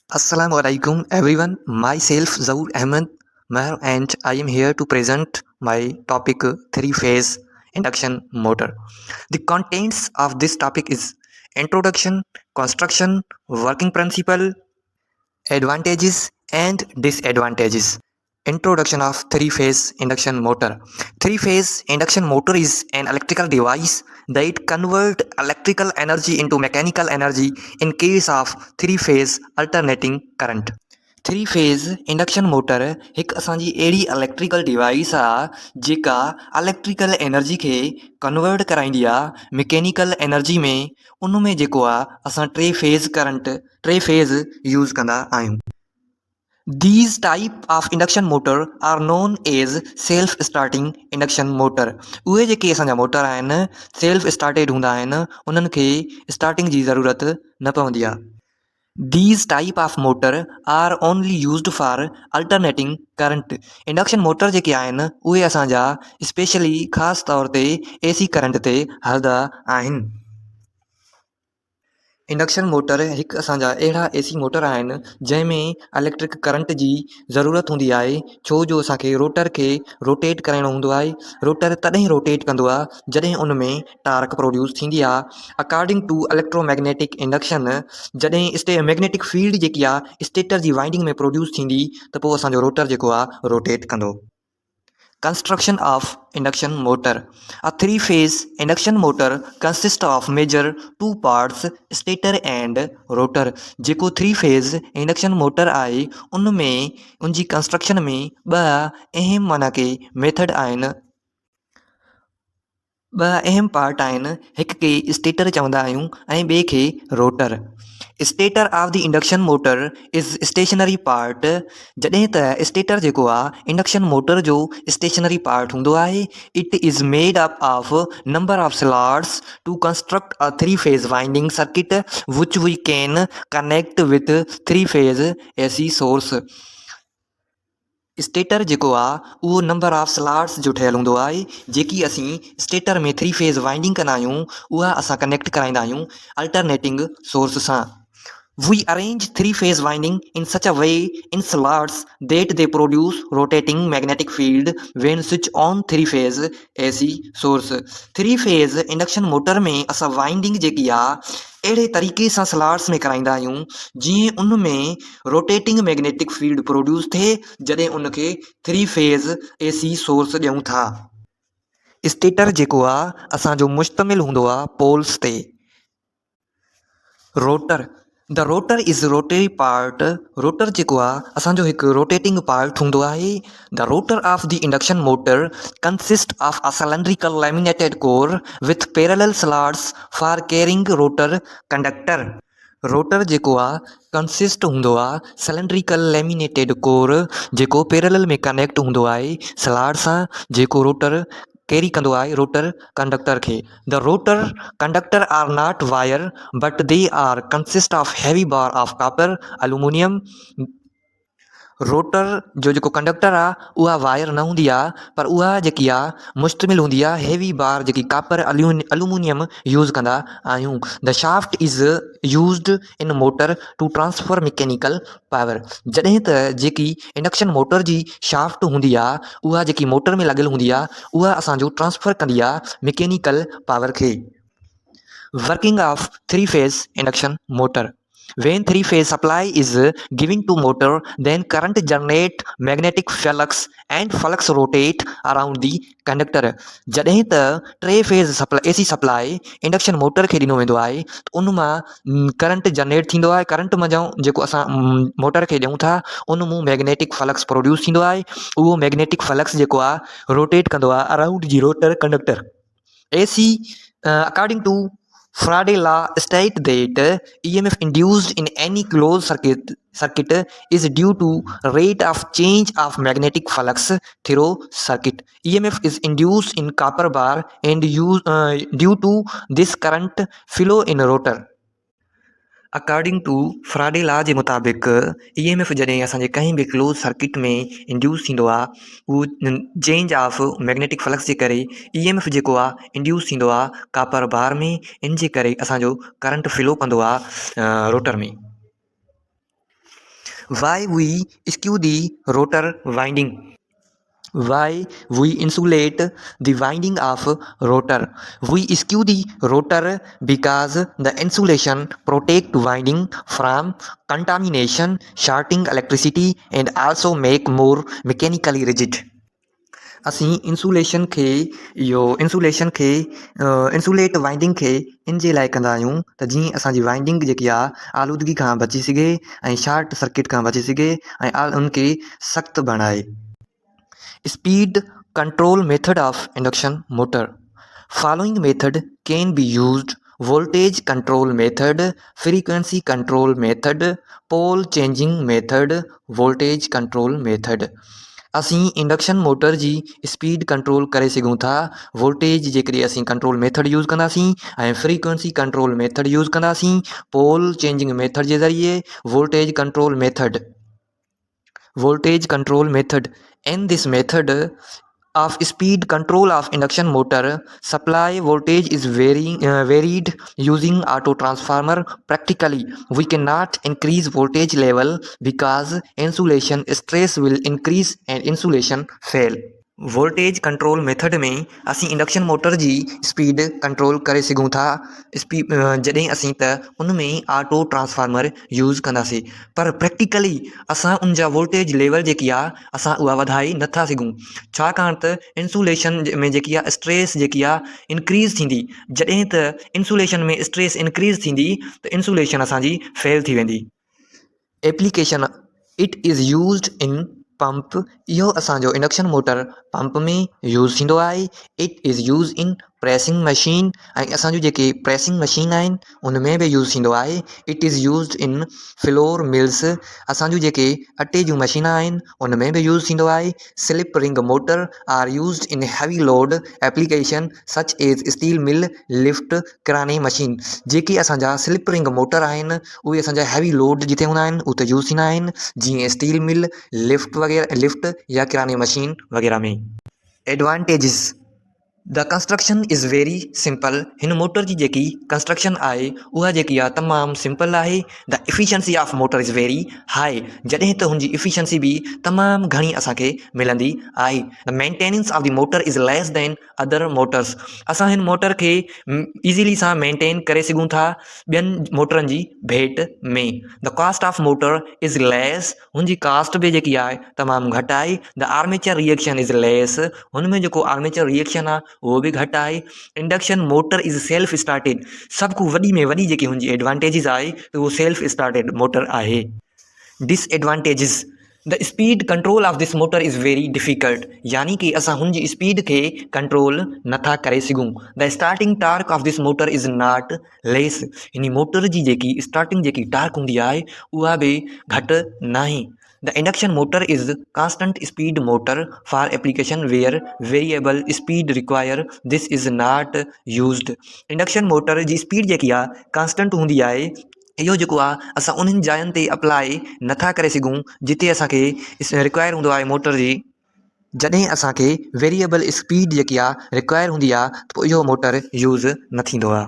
Assalamualaikum everyone. Myself Zaur Ahmed Meher and I am here to present my topic three-phase induction motor. The contents of this topic is introduction, construction, working principle, advantages and disadvantages. Introduction of three-phase induction motor. Three-phase induction motor is an electrical device that converts electrical energy into mechanical energy in case of three-phase alternating current. Three phase induction motor हिकु असांजी अहिड़ी electrical device आहे जेका electrical energy खे convert कराईंदी आहे mechanical energy में। उन में जेको आहे असां टे फेज़ यूज़ कंदा आहियूं। These type of induction motor are known as self starting induction motor. उहे जेके असांजा मोटर आहिनि सेल्फ स्टार्टेड हूंदा आहिनि, उन्हनि खे स्टार्टिंग जी ज़रूरत न पवंदी आहे। These type of motor are only used for alternating current. Induction motor जेके आहिनि उहे असांजा स्पेशली ख़ासि तौर ते AC करंट ते हलंदा आहिनि। इंडक्शन मोटर हिकु असांजा अहिड़ा AC मोटर आहिनि जंहिंमें इलेक्ट्रिक करंट जी ज़रूरत हूंदी आहे, छो जो असांखे रोटर खे रोटेट कराइणो हूंदो आहे। रोटर तॾहिं रोटेट कंदो आहे जॾहिं उन में टार्क प्रोड्यूस थींदी आहे। अकॉर्डिंग टू इलेक्ट्रोमैग्नेटिक इंडक्शन, जॾहिं मैग्नेटिक फील्ड जेकी आहे स्टेटर जी वाइंडिंग में प्रोड्यूस थींदी त पोइ असांजो रोटर जेको आहे रोटेट कंदो। Construction of induction motor. A three-phase induction motor consists of major two parts, stator and rotor. जेको थ्री फेज़ इंडक्शन मोटर आहे उनमें उनजी कंस्ट्रक्शन में ॿ अहम माना के मेथड आहिनि, ॿ अहम पार्ट आहिनि। हिक खे स्टेटर चवंदा आहियूं ऐं ॿिए खे rotor. Stator of the induction motor is stationary part. जॾहिं त स्टेटर जेको आहे इंडक्शन मोटर जो स्टेशनरी पार्ट हूंदो आहे। It is made up of number of slots to construct a three phase winding circuit which we can connect with three phase AC source. Stator जेको आहे उहो नंबर ऑफ स्लॉट्स जो ठहियलु हूंदो आहे। जेकी असीं स्टेटर में थ्री फेज़ वाइंडिंग कंदा आहियूं उहा असां कनेक्ट कराईंदा आहियूं अल्टरनेटिंग सोर्स सां। We arrange three-phase winding in such a way in slots that they produce rotating magnetic field when switch on three-phase AC source. Three-phase induction motor में असां winding जेकी आहे अहिड़े तरीक़े सां स्लॉट्स में कराईंदा आहियूं जीअं उन में रोटेटिंग मैग्नेटिक फील्ड प्रोड्यूस थिए जॾहिं उनखे थ्री फेज़ AC सोर्स ॾियूं था। स्टेटर जेको आहे असांजो मुश्तमिल हूंदो आहे पोल्स ते। Rotor, the rotor is rotary part. Rotor जेको आहे असांजो हिकु रोटेटिंग पार्ट हूंदो आहे। The rotor of the induction motor consist of a cylindrical laminated core with parallel slots for carrying rotor conductor. Rotor जेको आहे कंसिस्ट हूंदो आहे सिलेंड्रिकल लैमिनेटेड कोर जेको पैरेलल में कनेक्ट हूंदो आहे स्लॉट सां, जेको रोटर कैरी कंदो आहे रोटर कंडक्टर खे। The rotor conductor are not wire but they are consist of heavy bar of copper aluminium. Rotor जो जेको कंडक्टर आहे उहा वायर न हूंदी आहे, पर उहा जेकी आहे मुश्तमिल हूंदी आहे हैवी बार जेकी कॉपर एल्यूमिनियम यूज़ कंदा आहियूं। The shaft is used in motor to transfer mechanical power. जॾहिं त जेकी इंडक्शन मोटर जी शाफ्ट हूंदी आहे उहा जेकी मोटर में लॻियल हूंदी आहे उहा असांजो ट्रांसफर कंदी आहे मैकेनिकल पावर खे। Working of three-phase induction motor. When three-phase supply is given to motor, then current generate magnetic flux and flux rotate around the conductor. जॾहिं त टे phase AC supply induction motor खे ॾिनो वेंदो आहे त उन मां करंट जनरेट थींदो आहे। करंट मां जेको असां मोटर खे ॾियूं था उन मां मैग्नेटिक फ्लक्स प्रोड्यूस थींदो आहे। उहो मैग्नेटिक फ्लक्स जेको आहे रोटेट कंदो आहे अराउंड जी rotor conductor. AC according to Faraday law state that EMF induced in any closed circuit is due to rate of change of magnetic flux through circuit. EMF is induced in copper bar and due to this current flow in rotor. According to Faraday law जे मुताबिक़ EMF जॾहिं असांजे कंहिं बि close circuit में induce थींदो आहे उहो चेंज ऑफ मैग्नेटिक फ्लक्स जे करे EMF जेको आहे इंड्यूस थींदो आहे कॉपर बार में। इन जे करे असांजो करंट फ्लो कंदो आहे रोटर में। Why we skew the rotor winding? Why we insulate the winding of rotor? We skew the rotor because the insulation protect winding from contamination, shorting electricity, and also make more mechanically rigid. असीं insulate winding खे इन जे लाइ कंदा आहियूं त जीअं असांजी winding जेकी आहे आलूदगी खां बची सघे ऐं शॉर्ट सर्किट खां बची सघे ऐं उनखे सख़्तु बणाए. Speed control method of induction motor. Following method can be used: voltage control method, frequency control method, pole changing method, voltage control method. असीं इंडक्शन मोटर जी स्पीड कंट्रोल करे सघूं था वोल्टेज जे करे असीं कंट्रोल मेथड यूज़ कंदासीं ऐं frequency control method use कंदासीं पोल चेंजिंग मेथड जे ज़रिए voltage control method. In this method of speed control of induction motor, supply voltage is varied using auto transformer. Practically, we cannot increase voltage level because insulation stress will increase and insulation fail. Voltage control method में असीं induction motor जी speed control करे सघूं था जॾहिं असीं त उन में ऑटो ट्रांसफार्मर यूज़ कंदासीं पर प्रैक्टिकली असां उन जा वोल्टेज लेवल जेकी आहे असां उहा वधाए नथा सघूं छाकाणि त इंसुलेशन में जेकी आहे स्ट्रेस जेकी आहे इंक्रीज़ थींदी जॾहिं त इंसुलेशन में स्ट्रेस इंक्रीज़ थींदी त इंसुलेशन असांजी फेल थी वेंदी. एप्लीकेशन इट इज़ यूज़्ड इन पंप. इहो असांजो इंडक्शन मोटर पंप में यूज़ थींदो आहे. It is use in pressing machine ऐं असांजूं जेके प्रेसिंग मशीन आहिनि उन में बि यूज़ थींदो आहे. इट इज़ यूज़्ड इन फ्लोर मिल्स. असांजूं जेके अटे जूं मशीना आहिनि उन में बि यूज़ थींदो आहे. Slip ring motor are used in heavy load application such as steel mill lift crane machine. जेके असांजा स्लिप रिंग मोटर आहिनि उहे असांजा हैवी लोड जिते हूंदा आहिनि उते यूज़ थींदा आहिनि जीअं स्टील मिल लिफ्ट या किराने मशीन वग़ैरह में. Advantages. The construction is very simple. हिन मोटर जी जेकी कंस्ट्रक्शन आहे उहा जेकी आहे तमामु सिंपल आहे. The efficiency of motor is very high. जॾहिं त हुनजी इफिशियंसी बि तमामु घणी असांखे मिलंदी आहे. The maintenance of the motor is less than other motors. असां हिन मोटर खे ईज़िली सां मेंटेन करे सघूं था ॿियनि मोटरनि जी भेट में. The cost of motor is lace. हुनजी कास्ट बि जेकी आहे तमामु घटि आहे. The armature reaction is lace. हुन में जेको आर्मेचर रिएक्शन आहे उहो बि घटि आहे. Induction motor is self started. सभ खां वॾी में वॾी जेकी हुनजी एडवांटेजिस आहे त उहो सेल्फ स्टार्टेड मोटर आहे. Disadvantages. The speed control of this motor is very difficult. यानी कि असां हुनजी स्पीड खे कंट्रोल नथा करे सघूं. The starting torque of this motor is not lace. हिन मोटर जी जेकी स्टार्टिंग जेकी टार्क हूंदी आहे उहा बि घटि नाहे. The induction motor is constant speed motor for application where variable speed require. This is not used. Induction motor जी स्पीड जेकी आहे कांस्टेंट हूंदी आहे. इहो जेको आहे असां उन्हनि जायुनि ते अप्लाई नथा करे सघूं जिते असांखे रिक्वायर हूंदो आहे मोटर जी. जॾहिं असांखे वेरिएबल स्पीड जेकी आहे रिक्वायर हूंदी आहे त पोइ इहो मोटर यूज़ न थींदो आहे.